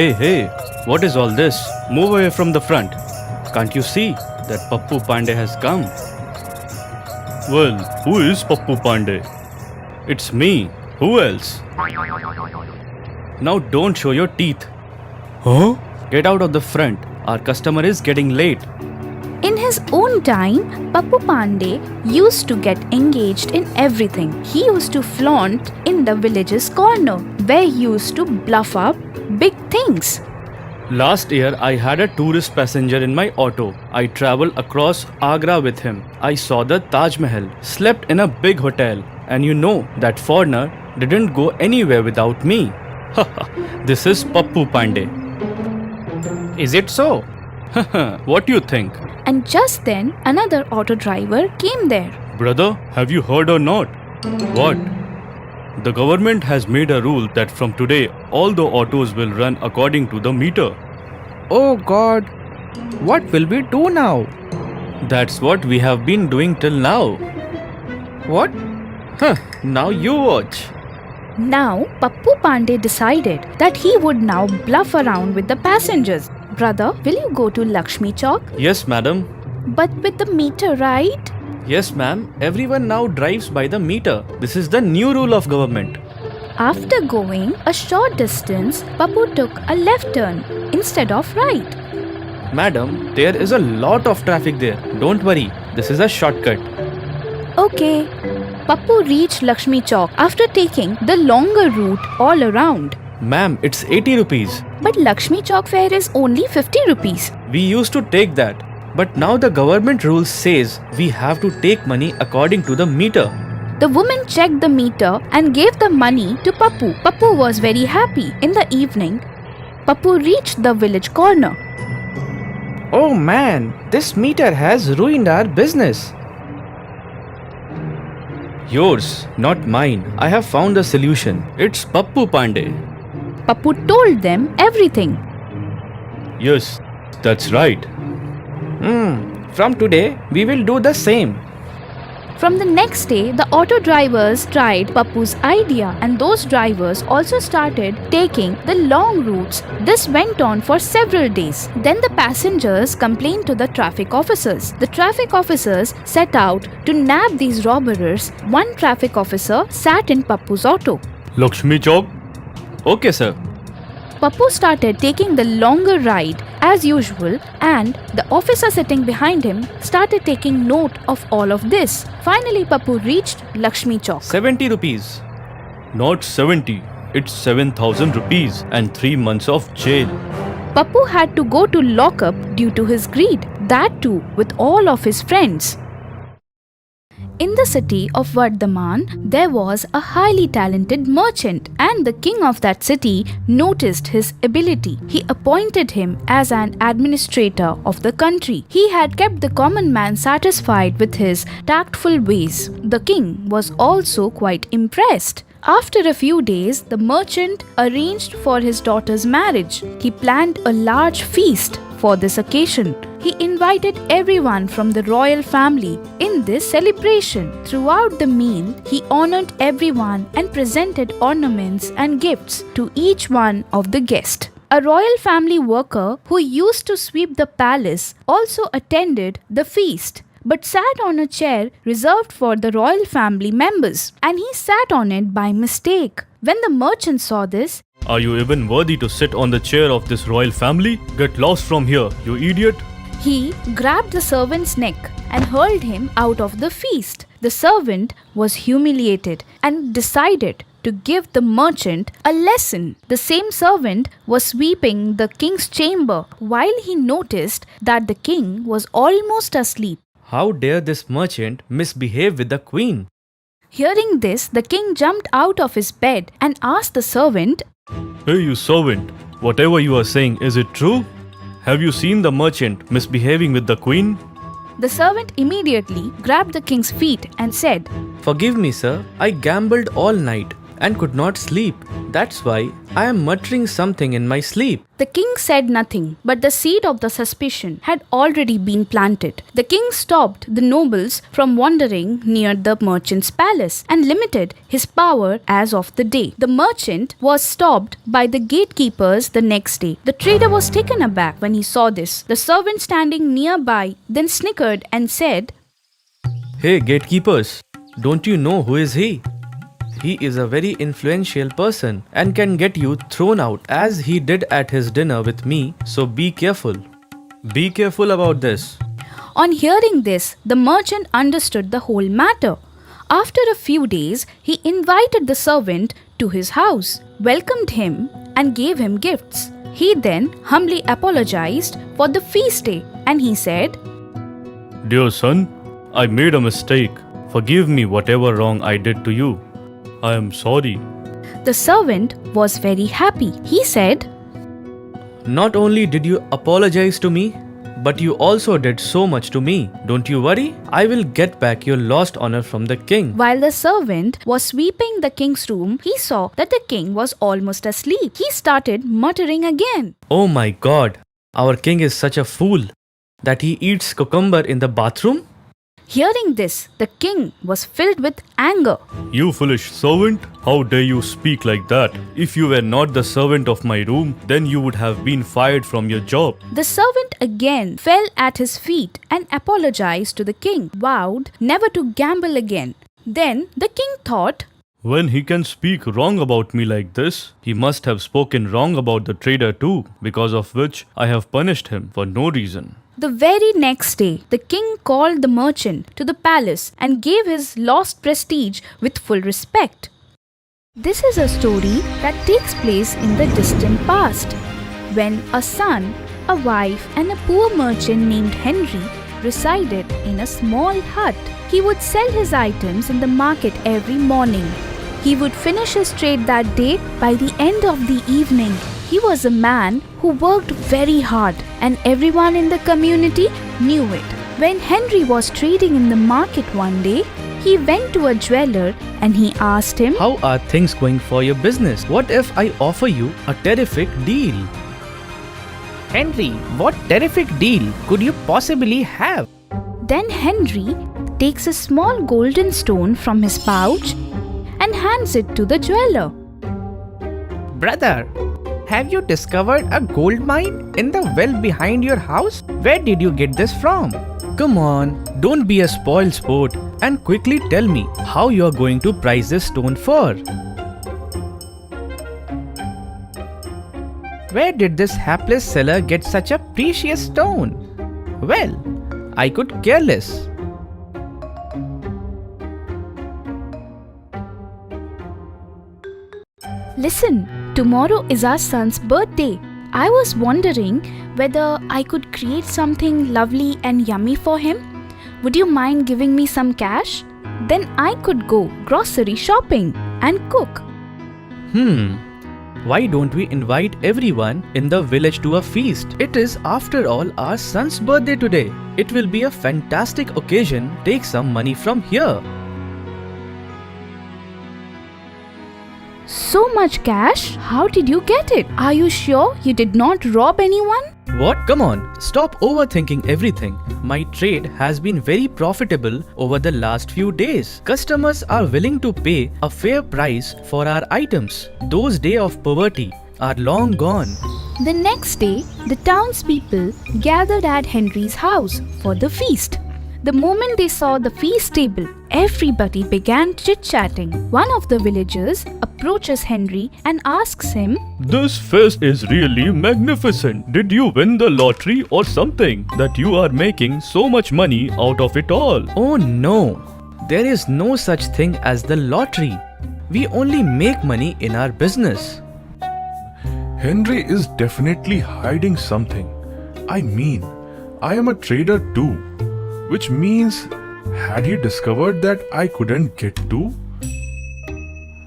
Hey, what is all this? Move away from the front. Can't you see that Pappu Pandey has come? Well, who is Pappu Pandey? It's me. Who else? Now don't show your teeth. Huh? Get out of the front. Our customer is getting late. In his own time, Pappu Pandey used to get engaged in everything. He used to flaunt in the village's corner, where he used to bluff up big things. Last year, I had a tourist passenger in my auto. I traveled across Agra with him. I saw the Taj Mahal, slept in a big hotel, and you know that foreigner didn't go anywhere without me. This is Pappu Pandey. Is it so? What do you think? And just then, another auto driver came there. Brother, have you heard or not? What? The government has made a rule that from today, all the autos will run according to the meter. Oh God, what will we do now? That's what we have been doing till now. What? Now you watch. Now, Pappu Pandey decided that he would now bluff around with the passengers. Brother, will you go to Lakshmi Chowk? Yes, madam. But with the meter, right? Yes, ma'am. Everyone now drives by the meter. This is the new rule of government. After going a short distance, Pappu took a left turn instead of right. Madam, there is a lot of traffic there. Don't worry. This is a shortcut. Okay. Pappu reached Lakshmi Chowk after taking the longer route all around. Ma'am, it's 80 rupees. But Lakshmi Chowk fare is only 50 rupees. We used to take that. But now the government rule says we have to take money according to the meter. The woman checked the meter and gave the money to Pappu. Pappu was very happy. In the evening, Pappu reached the village corner. Oh man, this meter has ruined our business. Yours, not mine. I have found a solution. It's Pappu Pandey. Pappu told them everything. Yes, that's right. From today, we will do the same. From the next day, the auto drivers tried Pappu's idea and those drivers also started taking the long routes. This went on for several days. Then the passengers complained to the traffic officers. The traffic officers set out to nab these robbers. One traffic officer sat in Pappu's auto. Lakshmi Chowk? Okay, sir. Pappu started taking the longer ride as usual and the officer sitting behind him started taking note of all of this. Finally, Pappu reached Lakshmi Chowk. 70 rupees. Not 70. It's 7,000 rupees and 3 months of jail. Pappu had to go to lockup due to his greed, that too with all of his friends. In the city of Vardhaman, there was a highly talented merchant, and the king of that city noticed his ability. He appointed him as an administrator of the country. He had kept the common man satisfied with his tactful ways. The king was also quite impressed. After a few days, the merchant arranged for his daughter's marriage. He planned a large feast for this occasion. He invited everyone from the royal family in this celebration. Throughout the meal, he honored everyone and presented ornaments and gifts to each one of the guests. A royal family worker who used to sweep the palace also attended the feast, but sat on a chair reserved for the royal family members, and he sat on it by mistake. When the merchant saw this, Are you even worthy to sit on the chair of this royal family? Get lost from here, you idiot. he grabbed the servant's neck and hurled him out of the feast. The servant was humiliated and decided to give the merchant a lesson. The same servant was sweeping the king's chamber while he noticed that the king was almost asleep. How dare this merchant misbehave with the queen? Hearing this, the king jumped out of his bed and asked the servant, Hey, you servant, whatever you are saying, is it true? Have you seen the merchant misbehaving with the queen? The servant immediately grabbed the king's feet and said, Forgive me, sir. I gambled all night and could not sleep. That's why I am muttering something in my sleep. The king said nothing, but the seed of the suspicion had already been planted. The king stopped the nobles from wandering near the merchant's palace and limited his power as of the day. The merchant was stopped by the gatekeepers the next day. The trader was taken aback when he saw this. The servant standing nearby then snickered and said, Hey gatekeepers, don't you know who is he? He is a very influential person and can get you thrown out as he did at his dinner with me, so be careful. Be careful about this. On hearing this, the merchant understood the whole matter. After a few days, he invited the servant to his house, welcomed him, and gave him gifts. He then humbly apologized for the feast day and he said, Dear son, I made a mistake. Forgive me whatever wrong I did to you. I am sorry. The servant was very happy. He said, Not only did you apologize to me, but you also did so much to me. Don't you worry, I will get back your lost honor from the king. While the servant was sweeping the king's room, he saw that the king was almost asleep. He started muttering again. Oh my god, our king is such a fool that he eats cucumber in the bathroom? Hearing this, the king was filled with anger. You foolish servant, how dare you speak like that? If you were not the servant of my room, then you would have been fired from your job. The servant again fell at his feet and apologized to the king, vowed never to gamble again. Then the king thought, When he can speak wrong about me like this, he must have spoken wrong about the trader too, because of which I have punished him for no reason. The very next day, the king called the merchant to the palace and gave his lost prestige with full respect. This is a story that takes place in the distant past, when a son, a wife, and a poor merchant named Henry resided in a small hut. He would sell his items in the market every morning. He would finish his trade that day by the end of the evening. He was a man who worked very hard, and everyone in the community knew it. When Henry was trading in the market one day, he went to a jeweler and he asked him, How are things going for your business? What if I offer you a terrific deal? Henry, what terrific deal could you possibly have? Then Henry takes a small golden stone from his pouch and hands it to the jeweler. Brother, have you discovered a gold mine in the well behind your house? Where did you get this from? Come on, don't be a spoiled sport and quickly tell me how you are going to price this stone for. Where did this hapless seller get such a precious stone? Well, I could care less. Listen, tomorrow is our son's birthday. I was wondering whether I could create something lovely and yummy for him. Would you mind giving me some cash? Then I could go grocery shopping and cook. Why don't we invite everyone in the village to a feast? It is, after all, our son's birthday today. It will be a fantastic occasion. Take some money from here. So much cash? How did you get it? Are you sure you did not rob anyone? What? Come on, stop overthinking everything. My trade has been very profitable over the last few days. Customers are willing to pay a fair price for our items. Those days of poverty are long gone. The next day, the townspeople gathered at Henry's house for the feast. The moment they saw the feast table, everybody began chit-chatting. One of the villagers approaches Henry and asks him, This feast is really magnificent. Did you win the lottery or something that you are making so much money out of it all? Oh no, there is no such thing as the lottery. We only make money in our business. Henry is definitely hiding something. I mean, I am a trader too, which means, had he discovered that I couldn't get to?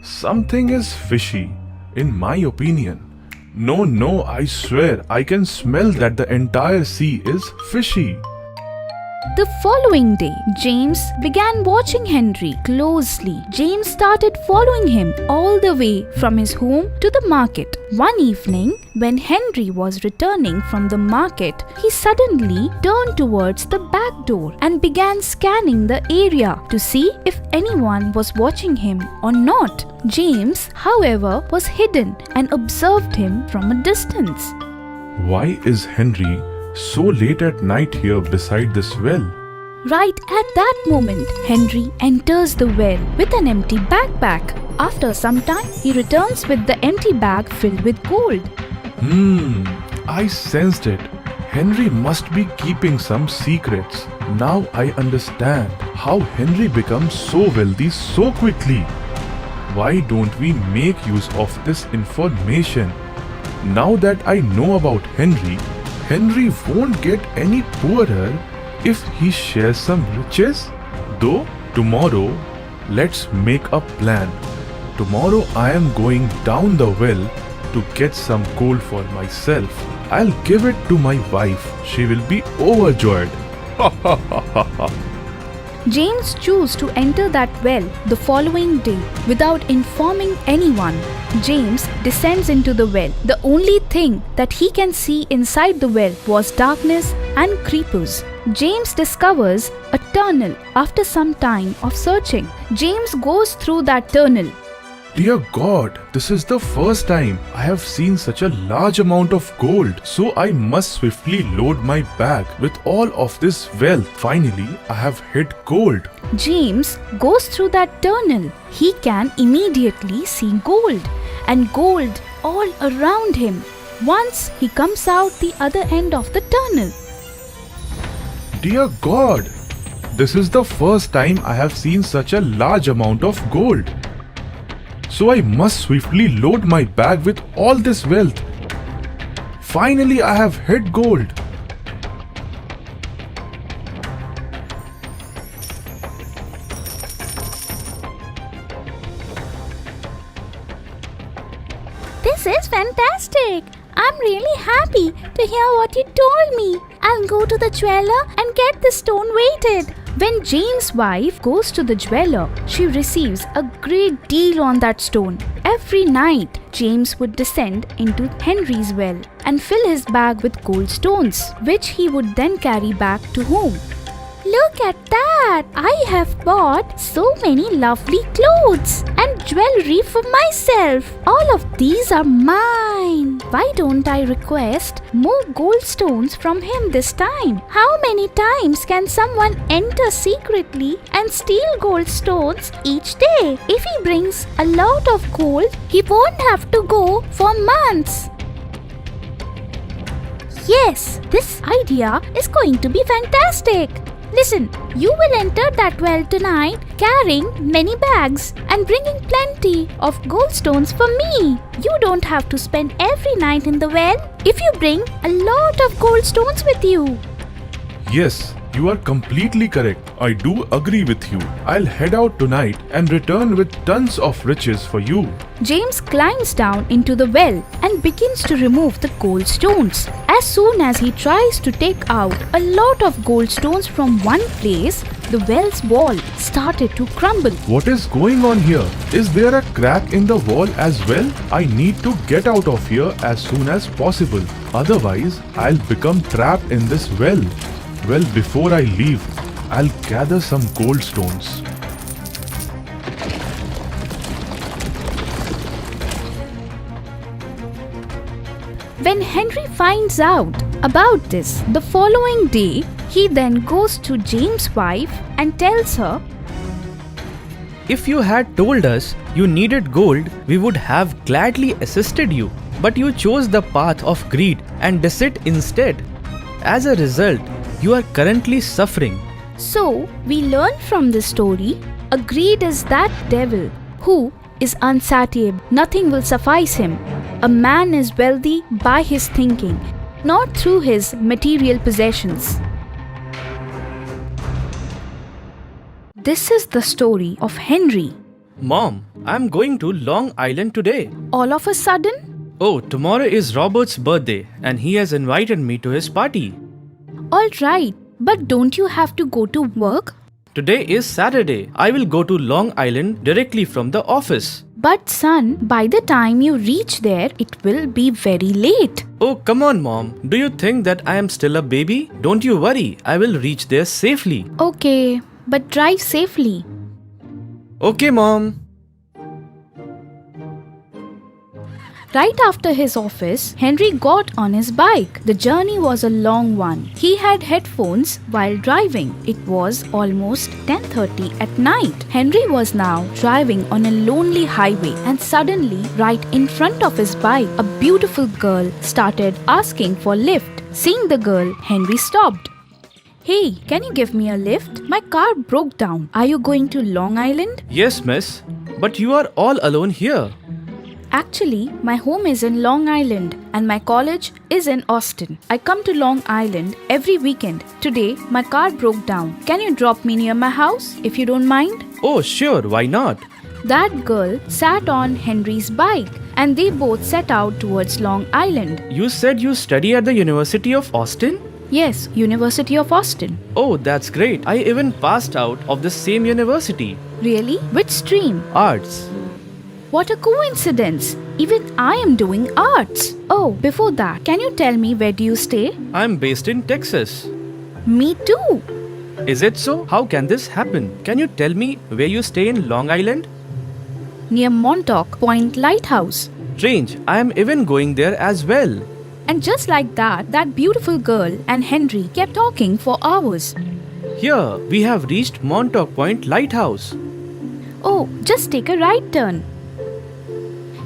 Something is fishy, in my opinion. No, I swear I can smell that the entire sea is fishy. The following day, James began watching Henry closely. James started following him all the way from his home to the market. One evening, when Henry was returning from the market, he suddenly turned towards the back door and began scanning the area to see if anyone was watching him or not. James, however, was hidden and observed him from a distance. Why is Henry so late at night here beside this well? Right at that moment, Henry enters the well with an empty backpack. After some time, he returns with the empty bag filled with gold. I sensed it. Henry must be keeping some secrets. Now I understand how Henry becomes so wealthy so quickly. Why don't we make use of this information? Now that I know about Henry, Henry won't get any poorer if he shares some riches. Though tomorrow, let's make a plan. Tomorrow I am going down the well to get some coal for myself. I'll give it to my wife. She will be overjoyed. Ha ha ha ha ha. James chose to enter that well the following day without informing anyone. James descends into the well. The only thing that he can see inside the well was darkness and creepers. James discovers a tunnel after some time of searching. James goes through that tunnel. Dear God, this is the first time I have seen such a large amount of gold, so I must swiftly load my bag with all of this wealth. Finally, I have hit gold. James goes through that tunnel. He can immediately see gold and gold all around him once he comes out the other end of the tunnel. Dear God, this is the first time I have seen such a large amount of gold. So I must swiftly load my bag with all this wealth. Finally, I have hit gold. This is fantastic. I'm really happy to hear what you told me. I'll go to the jeweler and get the stone weighted. When James' wife goes to the jeweler, she receives a great deal on that stone. Every night, James would descend into Henry's well and fill his bag with gold stones, which he would then carry back to home. Look at that! I have bought so many lovely clothes and jewelry for myself. All of these are mine. Why don't I request more gold stones from him this time? How many times can someone enter secretly and steal gold stones each day? If he brings a lot of gold, he won't have to go for months. Yes, this idea is going to be fantastic. Listen, you will enter that well tonight carrying many bags and bringing plenty of gold stones for me. You don't have to spend every night in the well if you bring a lot of gold stones with you. Yes, you are completely correct. I do agree with you. I'll head out tonight and return with tons of riches for you. James climbs down into the well and begins to remove the gold stones. As soon as he tries to take out a lot of gold stones from one place, the well's wall started to crumble. What is going on here? Is there a crack in the wall as well? I need to get out of here as soon as possible. Otherwise, I'll become trapped in this well. Well, before I leave, I'll gather some gold stones. When Henry finds out about this the following day, he then goes to James' wife and tells her, If you had told us you needed gold, we would have gladly assisted you. But you chose the path of greed and deceit instead. As a result, you are currently suffering. So, we learn from this story, a greed is that devil who is unsatiable. Nothing will suffice him. A man is wealthy by his thinking, not through his material possessions. This is the story of Henry. Mom, I'm going to Long Island today. All of a sudden, Oh, tomorrow is Robert's birthday and he has invited me to his party. all right, But don't you have to go to work? Today is Saturday. I will go to Long Island directly from the office. But son, by the time you reach there, it will be very late. Oh, come on, Mom. Do you think that I am still a baby? Don't you worry. I will reach there safely. Okay, but drive safely. Okay, Mom. Right after his office, Henry got on his bike. The journey was a long one. He had headphones while driving. It was almost 10:30 at night. Henry was now driving on a lonely highway, and suddenly, right in front of his bike, a beautiful girl started asking for lift. Seeing the girl, Henry stopped. Hey, can you give me a lift? My car broke down. Are you going to Long Island? Yes, miss. But you are all alone here. Actually, my home is in Long Island and my college is in Austin. I come to Long Island every weekend. Today, my car broke down. Can you drop me near my house if you don't mind? Oh, sure. Why not? That girl sat on Henry's bike and they both set out towards Long Island. You said you study at the University of Austin? Yes, University of Austin. Oh, that's great. I even passed out of the same university. Really? Which stream? Arts. What a coincidence! Even I am doing arts. Oh, before that, can you tell me where do you stay? I'm based in Texas. Me too. Is it so? How can this happen? Can you tell me where you stay in Long Island? Near Montauk Point Lighthouse. Strange. I am even going there as well. And just like that, that beautiful girl and Henry kept talking for hours. Here, we have reached Montauk Point Lighthouse. Oh, just take a right turn.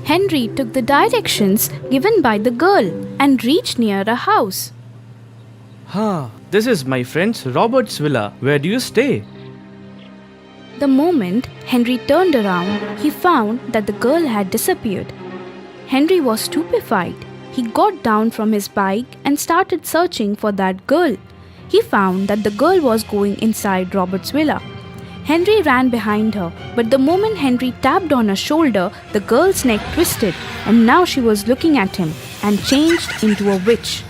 Henry took the directions given by the girl and reached near a house. This is my friend's Robert's villa. Where do you stay? The moment Henry turned around, he found that the girl had disappeared. Henry was stupefied. He got down from his bike and started searching for that girl. He found that the girl was going inside Robert's villa. Henry ran behind her, but the moment Henry tapped on her shoulder, the girl's neck twisted, and now she was looking at him and changed into a witch.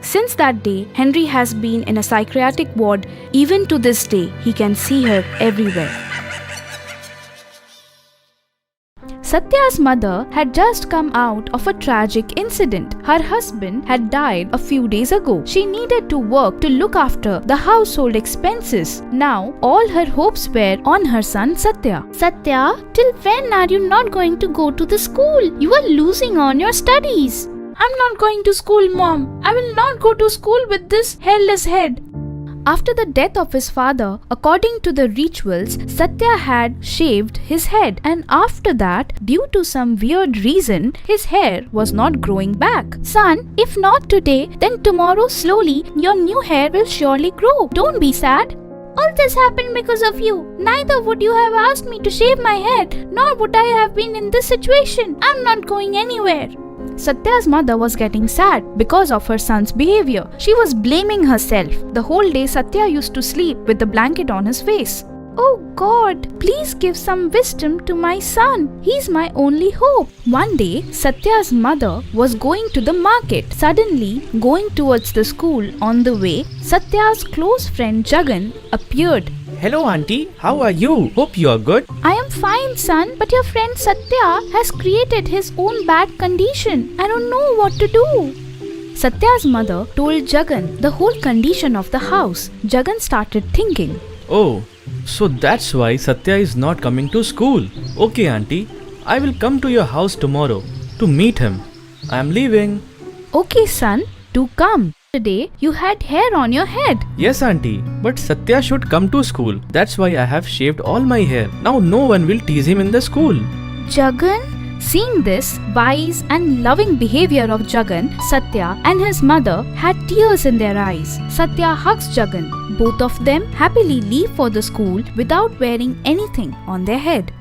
Since that day, Henry has been in a psychiatric ward. Even to this day, he can see her everywhere. Satya's mother had just come out of a tragic incident. Her husband had died a few days ago. She needed to work to look after the household expenses. Now, all her hopes were on her son Satya. Satya, till when are you not going to go to the school? You are losing on your studies. I'm not going to school, Mom. I will not go to school with this hairless head. After the death of his father, according to the rituals, Satya had shaved his head, and after that, due to some weird reason, his hair was not growing back. Son, if not today, then tomorrow slowly your new hair will surely grow. Don't be sad. All this happened because of you. Neither would you have asked me to shave my head, nor would I have been in this situation. I'm not going anywhere. Satya's mother was getting sad because of her son's behavior. She was blaming herself. The whole day Satya used to sleep with the blanket on his face. Oh God, please give some wisdom to my son. He's my only hope. One day, Satya's mother was going to the market. Suddenly, going towards the school on the way, Satya's close friend Jagan appeared. Hello, Auntie. How are you? Hope you are good. I am fine, son, but your friend Satya has created his own bad condition. I don't know what to do. Satya's mother told Jagan the whole condition of the house. Jagan started thinking. Oh, so that's why Satya is not coming to school. Okay, Auntie. I will come to your house tomorrow to meet him. I am leaving. Okay, son, do come. Today you had hair on your head. Yes, Auntie, but Satya should come to school. That's why I have shaved all my hair. Now no one will tease him in the school. Jagan, seeing this wise and loving behavior of Jagan, Satya and his mother had tears in their eyes. Satya hugs Jagan. Both of them happily leave for the school without wearing anything on their head.